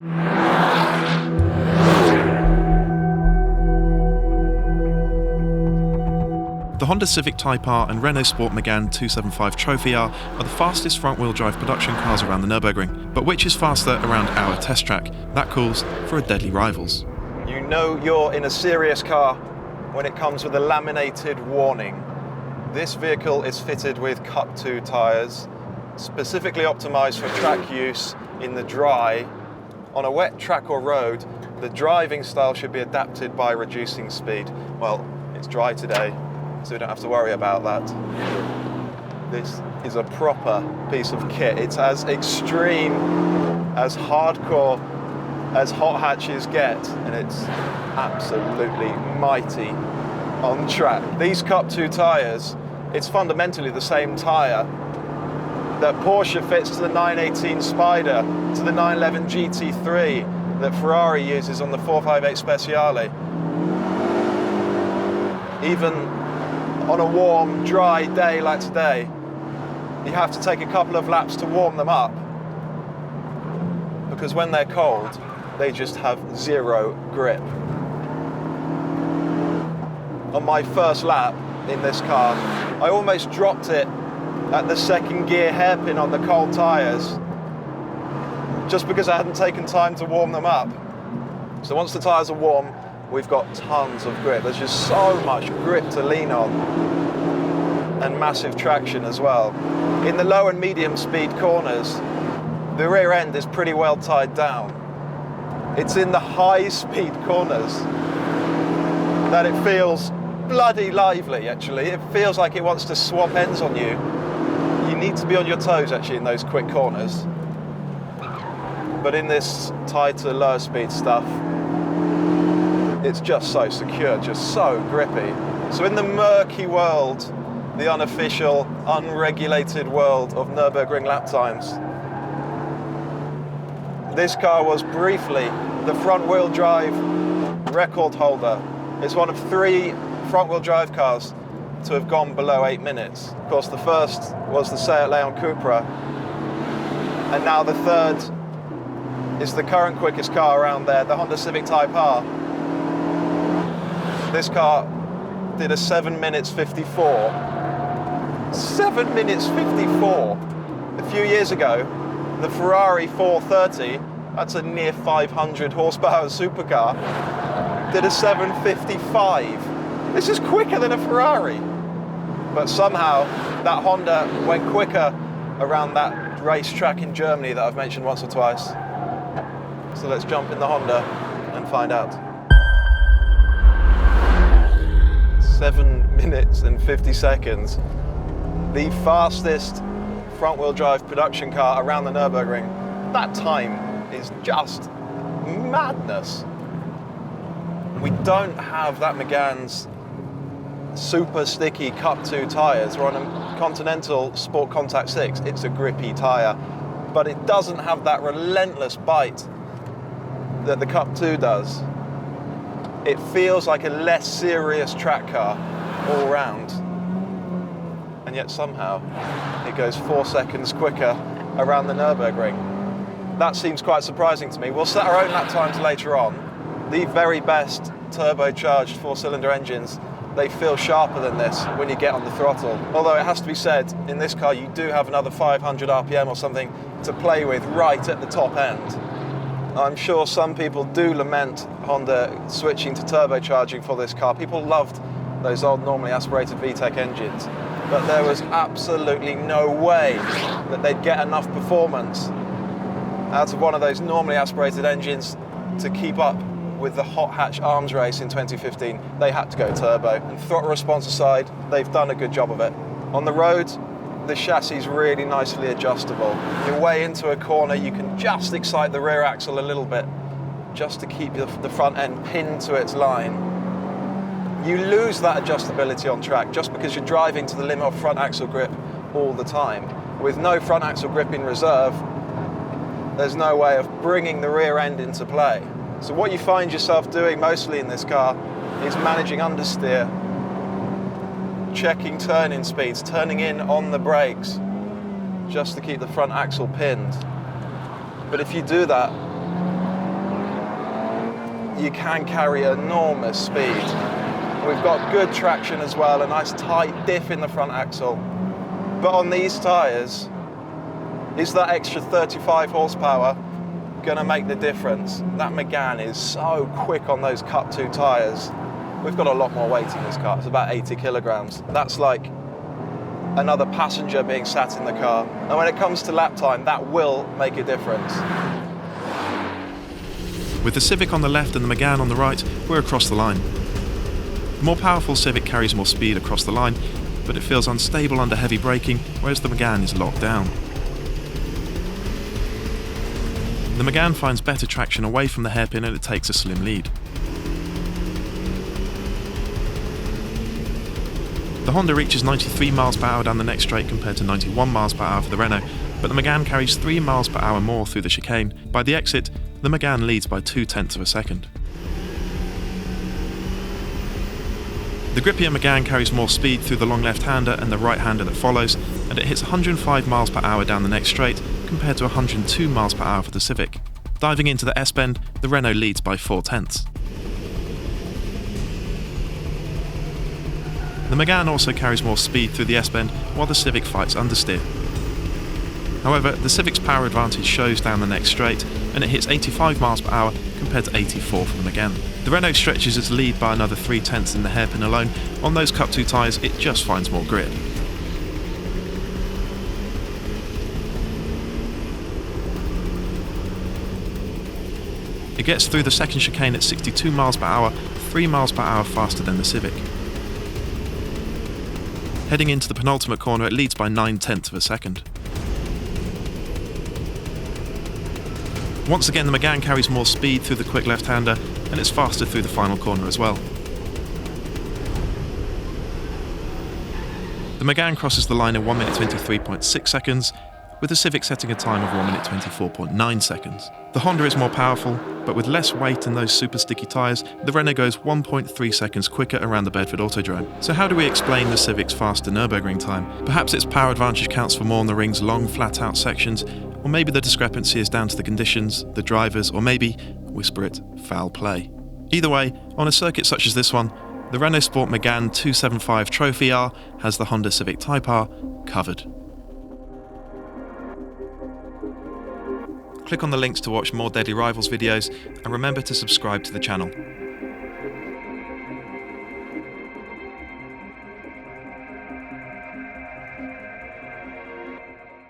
The Honda Civic Type R and Renaultsport Megane 275 Trophy R are the fastest front-wheel drive production cars around the Nürburgring. But which is faster around our test track? That calls for a deadly rivals. You know you're in a serious car when it comes with a laminated warning. This vehicle is fitted with Cup 2 tyres, specifically optimised for track use in the dry. On a wet track or road, the driving style should be adapted by reducing speed. Well, it's dry today, so we don't have to worry about that. This is a proper piece of kit. It's as extreme, as hardcore as hot hatches get, and it's absolutely mighty on track. These Cup 2 tyres, it's fundamentally the same tyre that Porsche fits to the 918 Spider, to the 911 GT3 that Ferrari uses on the 458 Speciale. Even on a warm, dry day like today, you have to take a couple of laps to warm them up, because when they're cold, they just have zero grip. On my first lap in this car, I almost dropped it at the second gear hairpin on the cold tyres, just because I hadn't taken time to warm them up. So once the tyres are warm, we've got tons of grip. There's just so much grip to lean on, and massive traction as well. In the low and medium speed corners, the rear end is pretty well tied down. It's in the high speed corners that it feels bloody lively, actually. It feels like it wants to swap ends on you. You need to be on your toes, actually, in those quick corners. But in this tighter, lower speed stuff, it's just so secure, just so grippy. So in the murky world, the unofficial, unregulated world of Nürburgring lap times, this car was briefly the front-wheel drive record holder. It's one of 3 front-wheel drive cars to have gone below 8 minutes. Of course, the first was the Seat Leon Cupra, and now the third is the current quickest car around there, the Honda Civic Type R. This car did a 7 minutes 54. 7 minutes 54! A few years ago, the Ferrari 430, that's a near 500 horsepower supercar, did a 7:55. This is quicker than a Ferrari. But somehow that Honda went quicker around that racetrack in Germany that I've mentioned once or twice. So let's jump in the Honda and find out. 7 minutes and 50 seconds. The fastest front-wheel drive production car around the Nürburgring. That time is just madness. We don't have that Megane's super sticky Cup 2 tyres. We're on a Continental Sport Contact 6. It's a grippy tyre, but it doesn't have that relentless bite that the Cup 2 does. It feels like a less serious track car all round, and yet somehow it goes 4 seconds quicker around the Nürburgring. That seems quite surprising to me. We'll set our own lap times later on. The very best turbocharged 4-cylinder engines, they feel sharper than this when you get on the throttle. Although it has to be said, in this car you do have another 500 RPM or something to play with right at the top end. I'm sure some people do lament Honda switching to turbocharging for this car. People loved those old normally aspirated VTEC engines, but there was absolutely no way that they'd get enough performance out of one of those normally aspirated engines to keep up with the hot hatch arms race in 2015. They had to go turbo. And throttle response aside, they've done a good job of it. On the road, the chassis is really nicely adjustable. Your way into a corner, you can just excite the rear axle a little bit, just to keep the front end pinned to its line. You lose that adjustability on track just because you're driving to the limit of front axle grip all the time. With no front axle grip in reserve, there's no way of bringing the rear end into play. So what you find yourself doing mostly in this car is managing understeer, checking turning speeds, turning in on the brakes, just to keep the front axle pinned. But if you do that, you can carry enormous speed. We've got good traction as well, a nice tight diff in the front axle. But on these tyres, is that extra 35 horsepower going to make the difference? That Megane is so quick on those Cup 2 tyres. We've got a lot more weight in this car. It's about 80 kilograms. That's like another passenger being sat in the car. And when it comes to lap time, that will make a difference. With the Civic on the left and the Megane on the right, we're across the line. The more powerful Civic carries more speed across the line, but it feels unstable under heavy braking, whereas the Megane is locked down. The Megane finds better traction away from the hairpin and it takes a slim lead. The Honda reaches 93 miles per hour down the next straight compared to 91 miles per hour for the Renault, but the Megane carries 3 miles per hour more through the chicane. By the exit, the Megane leads by 0.2 of a second. The grippier Megane carries more speed through the long left-hander and the right-hander that follows, and it hits 105 miles per hour down the next straight compared to 102 miles per hour for the Civic. Diving into the S-bend, the Renault leads by 0.4. The Megane also carries more speed through the S-bend while the Civic fights understeer. However, the Civic's power advantage shows down the next straight and it hits 85 miles per hour compared to 84 for the Megane. The Renault stretches its lead by another 0.3 in the hairpin alone. On those Cup 2 tyres, it just finds more grip. It gets through the second chicane at 62 miles per hour, 3 miles per hour faster than the Civic. Heading into the penultimate corner, it leads by 0.9 of a second. Once again, the Megane carries more speed through the quick left-hander, and it's faster through the final corner as well. The Megane crosses the line in 1 minute 23.6 seconds, with the Civic setting a time of 1 minute 24.9 seconds. The Honda is more powerful, but with less weight and those super sticky tyres, the Renault goes 1.3 seconds quicker around the Bedford Autodrome. So how do we explain the Civic's faster Nürburgring time? Perhaps its power advantage counts for more on the ring's long, flat-out sections, or maybe the discrepancy is down to the conditions, the drivers, or maybe, whisper it, foul play. Either way, on a circuit such as this one, the Renaultsport Megane 275 Trophy R has the Honda Civic Type R covered. Click on the links to watch more Deadly Rivals videos and remember to subscribe to the channel.